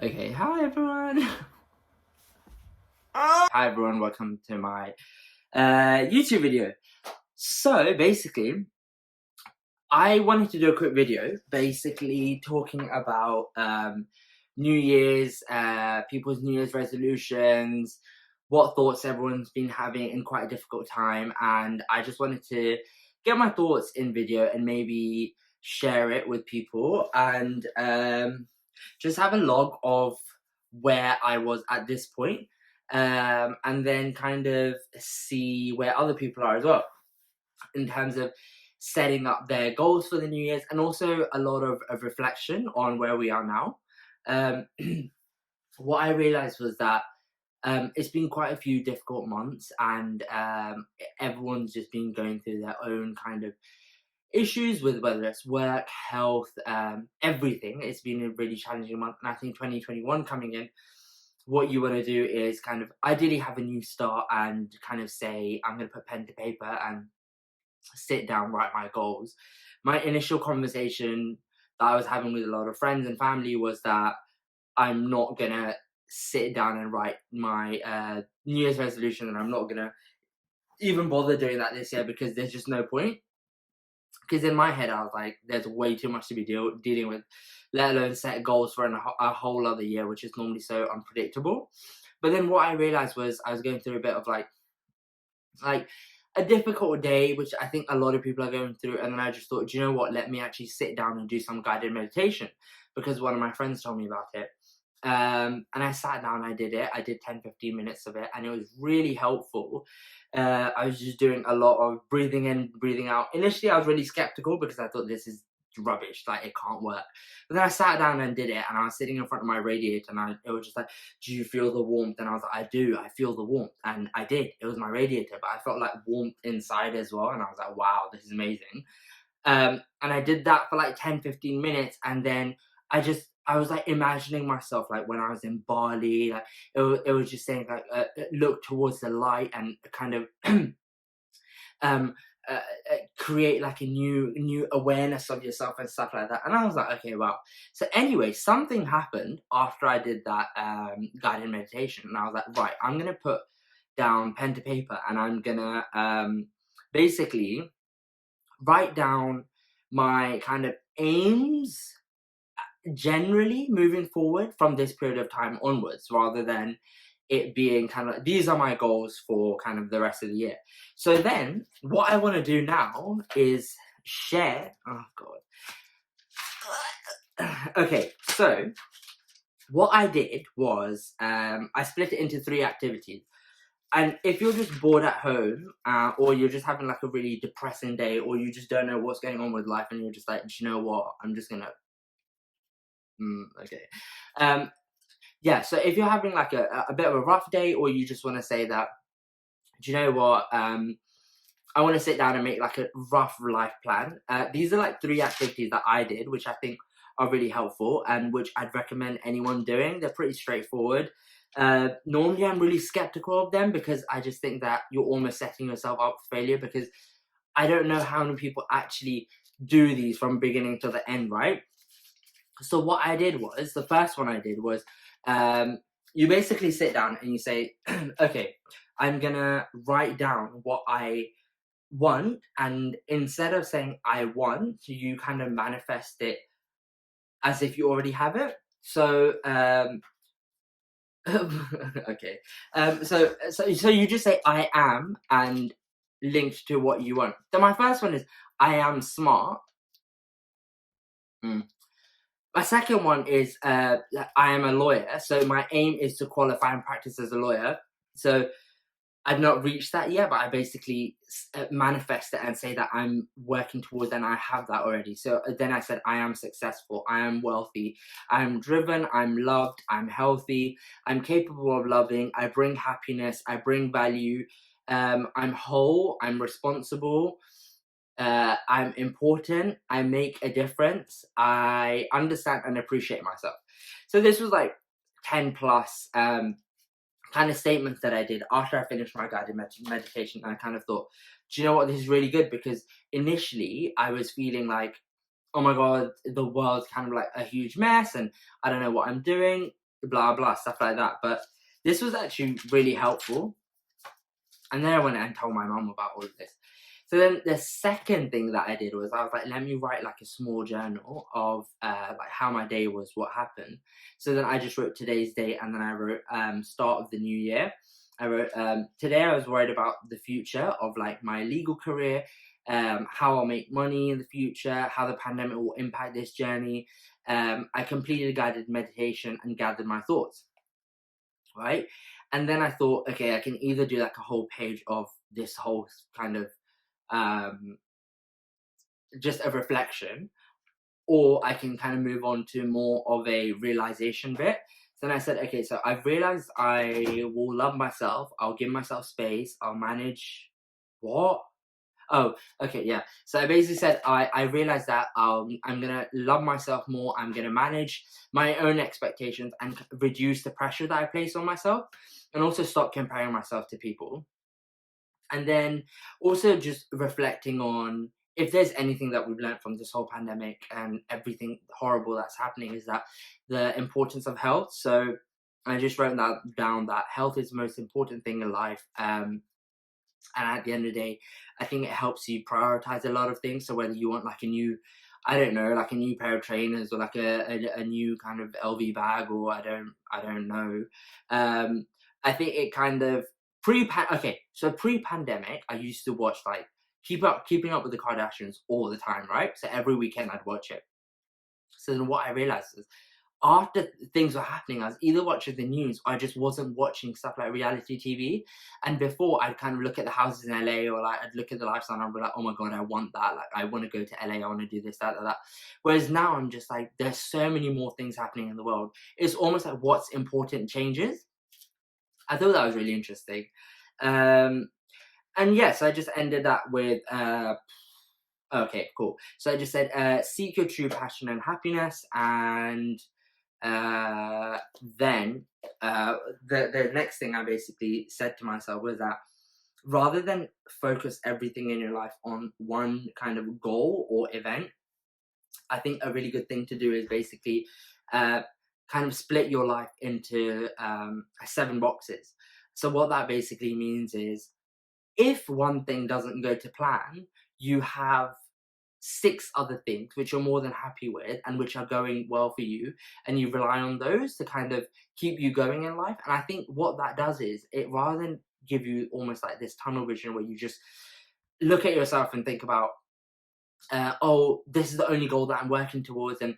Okay, hi everyone. Hi everyone, welcome to my YouTube video. So basically, I wanted to do a quick video, basically talking about New Year's, people's New Year's resolutions, what thoughts everyone's been having in quite a difficult time, and I just wanted to get my thoughts in video and maybe share it with people and just have a log of where I was at this point, and then kind of see where other people are as well in terms of setting up their goals for the New Year's, and also a lot of reflection on where we are now. Um, what I realized was that it's been quite a few difficult months, and everyone's just been going through their own kind of issues with whether it's work, health, everything. It's been a really challenging month, and I think 2021 coming in, what you want to do is kind of ideally have a new start and kind of say, I'm going to put pen to paper and sit down, write my goals. My initial conversation that I was having with a lot of friends and family was that I'm not gonna sit down and write my New Year's resolution, and I'm not gonna even bother doing that this year because there's just no point. Because in my head, I was like, there's way too much to be dealing with, let alone set goals for a whole other year, which is normally so unpredictable. But then what I realized was I was going through a bit of like a difficult day, which I think a lot of people are going through. And then I just thought, do you know what? Let me actually sit down and do some guided meditation because one of my friends told me about it. And I sat down, I did it. I did 10-15 minutes of it, and it was really helpful. I was just doing a lot of breathing in, breathing out. Initially, I was really skeptical because I thought this is rubbish, like it can't work. But then I sat down and did it, and I was sitting in front of my radiator, and it was just like, do you feel the warmth? And I was like, I do, I feel the warmth. And I did. It was my radiator, but I felt like warmth inside as well. And I was like, wow, this is amazing. And I did that for like 10-15 minutes, and then I was like imagining myself like when I was in Bali, like it was just saying like look towards the light and kind of um create like a new awareness of yourself and stuff like that. And I was like, okay, well. So anyway, something happened after I did that guided meditation, and I was like, right, I'm gonna put down pen to paper, and I'm gonna basically write down my kind of aims generally moving forward from this period of time onwards, rather than it being kind of like, these are my goals for kind of the rest of the year. So then what I want to do now is share. Oh god. Okay, so what I did was I split it into 3 activities. And if you're just bored at home, or you're just having like a really depressing day, or you just don't know what's going on with life, and you're just like, do you know what? I'm just gonna. Okay. Um, yeah. So if you're having like a bit of a rough day, or you just want to say that, do you know what? I want to sit down and make like a rough life plan. These are like 3 activities that I did, which I think are really helpful and which I'd recommend anyone doing. They're pretty straightforward. Normally, I'm really skeptical of them because I just think that you're almost setting yourself up for failure, because I don't know how many people actually do these from beginning to the end, right? So what I did was, the first one I did was, you basically sit down and you say, okay, I'm gonna write down what I want, and instead of saying I want, you kind of manifest it as if you already have it. So okay, so you just say I am and linked to what you want. So my first one is I am smart. My second one is I am a lawyer, so my aim is to qualify and practice as a lawyer. So I've not reached that yet, but I basically manifest it and say that I'm working towards, and I have that already. So then I said, I am successful, I am wealthy, I'm driven, I'm loved, I'm healthy, I'm capable of loving, I bring happiness, I bring value, I'm whole, I'm responsible, I'm important, I make a difference, I understand and appreciate myself. So this was like 10 plus kind of statements that I did after I finished my guided meditation. And I kind of thought, do you know what, this is really good, because initially I was feeling like, oh my god, the world's kind of like a huge mess and I don't know what I'm doing. blah blah, stuff like that. But this was actually really helpful. And then I went and told my mum about all of this. So then the second thing that I did was I was like, let me write like a small journal of like how my day was, what happened. So then I just wrote today's date, and then I wrote start of the new year. I wrote today I was worried about the future of like my legal career, how I'll make money in the future, how the pandemic will impact this journey. I completed a guided meditation and gathered my thoughts, right? And then I thought, okay, I can either do like a whole page of this whole kind of um, just a reflection, or I can kind of move on to more of a realization bit. So then I said, okay, so I've realized I will love myself, I'll give myself space, I'll manage what? Oh, okay, yeah. So I basically said I realized that I'm gonna love myself more. I'm gonna manage my own expectations and reduce the pressure that I place on myself, and also stop comparing myself to people. And then also just reflecting on if there's anything that we've learned from this whole pandemic and everything horrible that's happening, is that the importance of health. So I just wrote that down, that health is the most important thing in life. And at the end of the day, I think it helps you prioritize a lot of things. So whether you want like a new, I don't know, like a new pair of trainers, or like a new kind of LV bag, or I don't know. I think it kind of pre-pandemic, I used to watch like keeping up with the Kardashians all the time, right? So every weekend I'd watch it. So then what I realized is, after things were happening, I was either watching the news or I just wasn't watching stuff like reality TV. And before, I'd kind of look at the houses in LA, or like I'd look at the lifestyle and I'd be like, oh my God, I want that. Like, I want to go to LA, I want to do this, that, that, that. Whereas now I'm just like, there's so many more things happening in the world. It's almost like what's important changes. I thought that was really interesting. And yes, I just ended that with okay, cool. So I just said, seek your true passion and happiness, and then the next thing I basically said to myself was that rather than focus everything in your life on one kind of goal or event, I think a really good thing to do is basically uh, kind of split your life into 7 boxes. So what that basically means is, if one thing doesn't go to plan, you have 6 other things which you're more than happy with and which are going well for you, and you rely on those to kind of keep you going in life. And I think what that does is, it rather than give you almost like this tunnel vision where you just look at yourself and think about, oh, this is the only goal that I'm working towards, and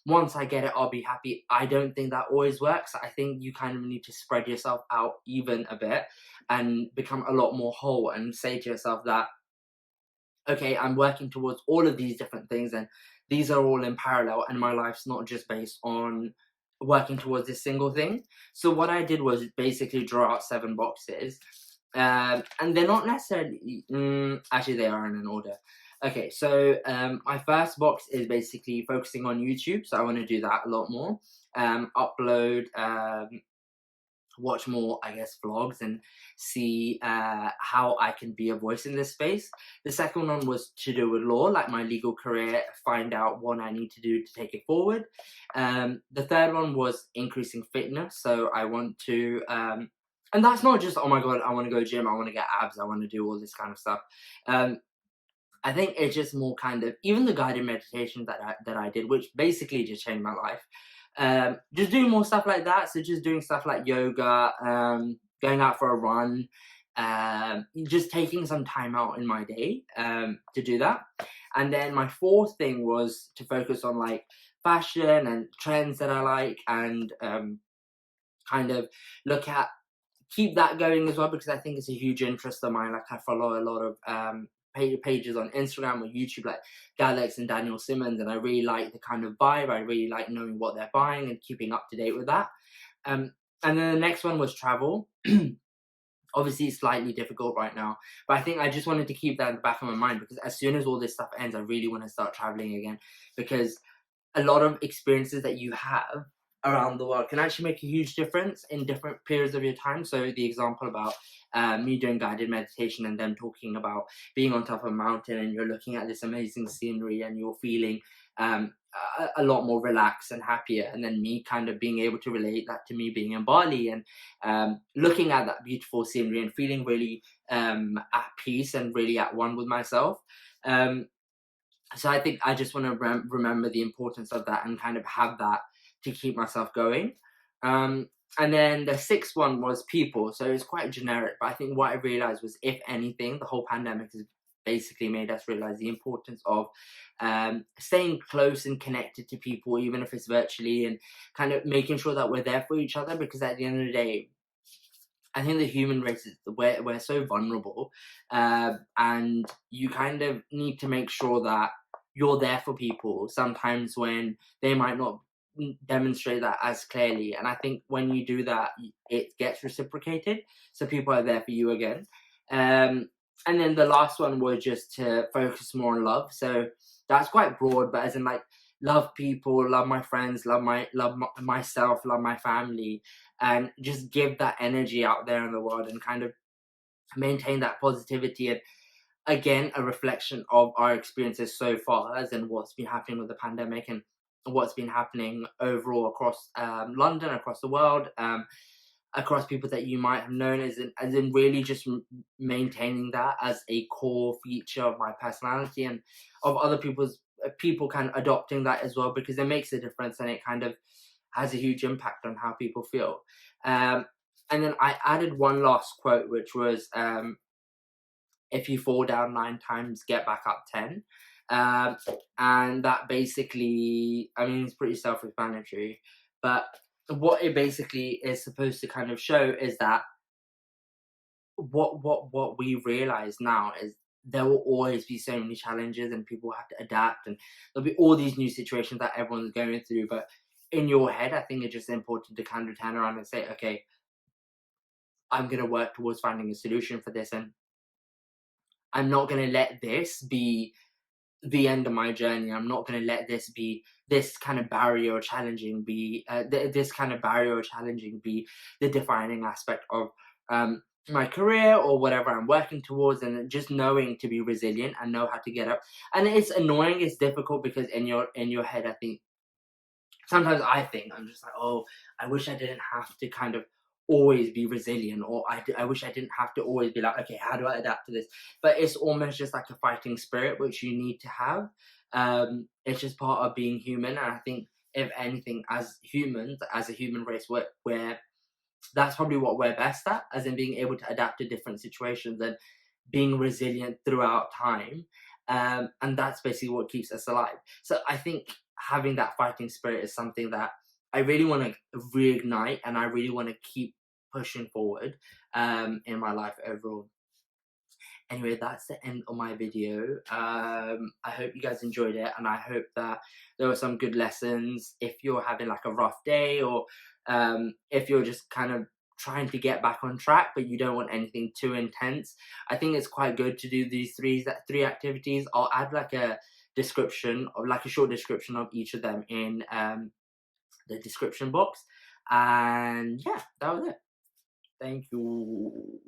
once I get it, I'll be happy. I don't think that always works. I think you kind of need to spread yourself out even a bit and become a lot more whole, and say to yourself that, okay, I'm working towards all of these different things, and these are all in parallel, and my life's not just based on working towards this single thing. So what I did was basically draw out 7 boxes, and they're not necessarily, actually they are in an order. Okay, so my first box is basically focusing on YouTube, so I want to do that a lot more. Upload, watch more, I guess, vlogs, and see how I can be a voice in this space. The second one was to do with law, like my legal career, find out what I need to do to take it forward. The third one was increasing fitness, so I want to, and that's not just, oh my God, I want to go gym, I want to get abs, I want to do all this kind of stuff. I think it's just more kind of, even the guided meditation that I did, which basically just changed my life. Just doing more stuff like that. So just doing stuff like yoga, going out for a run, just taking some time out in my day to do that. And then my fourth thing was to focus on like fashion and trends that I like, and kind of keep that going as well, because I think it's a huge interest of mine. Like, I follow a lot of pages on Instagram or YouTube, like Galex and Daniel Simmons, and I really like the kind of vibe. I really like knowing what they're buying and keeping up to date with that. And then the next one was travel. Obviously, it's slightly difficult right now, but I think I just wanted to keep that in the back of my mind, because as soon as all this stuff ends, I really want to start traveling again, because a lot of experiences that you have around the world can actually make a huge difference in different periods of your time. So the example about me doing guided meditation and them talking about being on top of a mountain and you're looking at this amazing scenery and you're feeling a lot more relaxed and happier. And then me kind of being able to relate that to me being in Bali and looking at that beautiful scenery and feeling really at peace and really at one with myself. Um, so I think I just want to remember the importance of that and kind of have that to keep myself going. Um, and then the sixth one was people. So it's quite generic, but I think what I realized was, if anything, the whole pandemic has basically made us realize the importance of staying close and connected to people, even if it's virtually, and kind of making sure that we're there for each other. Because at the end of the day, I think the human race is we're so vulnerable, and you kind of need to make sure that you're there for people sometimes when they might not demonstrate that as clearly. And I think when you do that, it gets reciprocated, so people are there for you again. Um, and then the last one was just to focus more on love. So that's quite broad, but as in like love people, love my friends, myself, love my family, and just give that energy out there in the world and kind of maintain that positivity. And again, a reflection of our experiences so far, as in what's been happening with the pandemic and what's been happening overall across London, across the world, across people that you might have known, as in really just maintaining that as a core feature of my personality and of other people kind of adopting that as well, because it makes a difference and it kind of has a huge impact on how people feel. Um, and then I added one last quote, which was, if you fall down 9 times, get back up 10. Um, and that basically, I mean, it's pretty self explanatory, but what it basically is supposed to kind of show is that what we realize now is there will always be so many challenges and people have to adapt, and there'll be all these new situations that everyone's going through. But in your head, I think it's just important to kind of turn around and say, okay, I'm going to work towards finding a solution for this, and I'm not going to let this be the end of my journey. I'm not going to let this be this kind of barrier or challenging be this kind of barrier or challenging be the defining aspect of my career or whatever I'm working towards. And just knowing to be resilient and know how to get up. And it's annoying, it's difficult, because in your head, I think sometimes I'm just like, oh, I wish I didn't have to kind of always be resilient, or I wish I didn't have to always be like, okay, how do I adapt to this? But it's almost just like a fighting spirit, which you need to have. It's just part of being human. And I think, if anything, as humans, as a human race, we're that's probably what we're best at, as in being able to adapt to different situations and being resilient throughout time. And that's basically what keeps us alive. So I think having that fighting spirit is something that I really want to reignite, and I really want to keep pushing forward in my life overall. Anyway, that's the end of my video. I hope you guys enjoyed it, and I hope that there were some good lessons. If you're having like a rough day, or if you're just kind of trying to get back on track but you don't want anything too intense, I think it's quite good to do these three activities. I'll add like a description, or like a short description of each of them in the description box. And yeah, that was it. Thank you.